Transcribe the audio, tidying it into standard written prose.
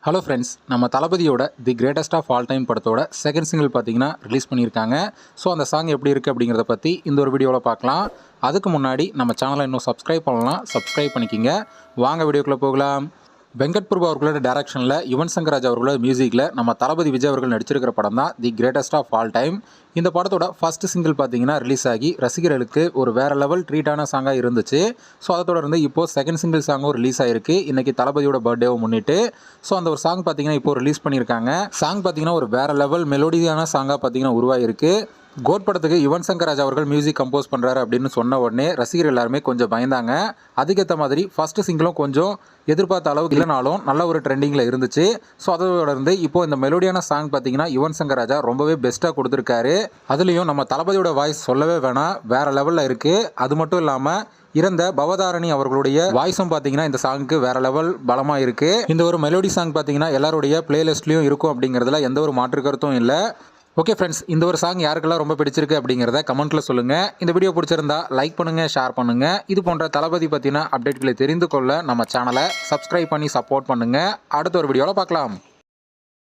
Hello friends, நம்ம தளபதியோட the greatest of all time படத்தோட செகண்ட் சிங்கிள் பார்த்தீங்கன்னா ரிலீஸ் பண்ணியிருக்காங்க. ஸோ அந்த சாங் எப்படி இருக்குது அப்படிங்கிறத பற்றி இந்த ஒரு வீடியோவில் பார்க்கலாம். அதுக்கு முன்னாடி நம்ம சேனலை இன்னும் சப்ஸ்கிரைப் பண்ணலாம், சப்ஸ்கிரைப் பண்ணிக்கிங்க. வாங்க வீடியோக்குள்ளே போகலாம். வெங்கட் பிரபு அவர்களோட டைரக்ஷனில் யுவன் சங்கர் ராஜா அவர்களோட மியூசிக்கில் நம்ம தளபதி விஜய் அவர்கள் நடிச்சிருக்கிற படம் தான் the greatest of all time. இந்த படத்தோட ஃபர்ஸ்ட் சிங்கிள் பார்த்தீங்கன்னா ரிலீஸ் ஆகி ரசிகர்களுக்கு ஒரு வேறு லெவல் ட்ரீட்டான சாங்காக இருந்துச்சு. ஸோ அதை தொடர்ந்து இப்போது செகண்ட் சிங்கிள் சாங்கும் ரிலீஸ் ஆகிருக்கு இன்றைக்கி தளபதியோட பர்த்டேவை முன்னிட்டு. ஸோ அந்த ஒரு சாங் பார்த்தீங்கன்னா இப்போது ரிலீஸ் பண்ணியிருக்காங்க. சாங் பார்த்தீங்கன்னா ஒரு வேறு லெவல் மெலோடியான சாங்காக பார்த்தீங்கன்னா உருவாகிருக்கு. கோட் படத்துக்கு யுவன் சங்கர் ராஜா அவர்கள் மியூசிக் கம்போஸ் பண்ணுறாரு அப்படின்னு சொன்ன உடனே ரசிகர் எல்லாருமே கொஞ்சம் பயந்தாங்க. அதுக்கேற்ற மாதிரி ஃபஸ்ட்டு சிங்கிளும் கொஞ்சம் எதிர்பார்த்த அளவுக்கு இல்லைனாலும் நல்ல ஒரு ட்ரெண்டிங்கில் இருந்துச்சு. ஸோ அதை தொடர்ந்து இப்போது இந்த மெலோடியான சாங் பார்த்தீங்கன்னா யுவன் சங்கர் ராஜா ரொம்பவே பெஸ்ட்டாக கொடுத்துருக்காரு. அதுலேயும் நம்ம தளபதியோட வாய்ஸ் சொல்லவே வேணாம், வேறு லெவலில் இருக்குது. அது மட்டும் இல்லாமல் இறந்த பவதாரணி அவர்களுடைய வாய்ஸும் பார்த்தீங்கன்னா இந்த சாங்க்கு வேற லெவல் பலமாக இருக்குது. இந்த ஒரு மெலோடி சாங் பார்த்தீங்கன்னா எல்லாருடைய பிளேலிஸ்ட்லையும் இருக்கும் அப்படிங்கிறதுல எந்த ஒரு மாற்று கருத்தும் இல்லை. ஓகே ஃப்ரெண்ட்ஸ், இந்த ஒரு சாங் யாருக்கெல்லாம் ரொம்ப பிடிச்சிருக்கு அப்படிங்கிறத கமெண்ட்டில் சொல்லுங்கள். இந்த வீடியோ பிடிச்சிருந்தா லைக் பண்ணுங்கள், ஷேர் பண்ணுங்கள். இது போன்ற தளபதி பற்றின அப்டேட்களை தெரிந்து கொள்ள நம்ம சேனலை சப்ஸ்கிரைப் பண்ணி சப்போர்ட் பண்ணுங்கள். அடுத்த ஒரு வீடியோவில் பார்க்கலாம்.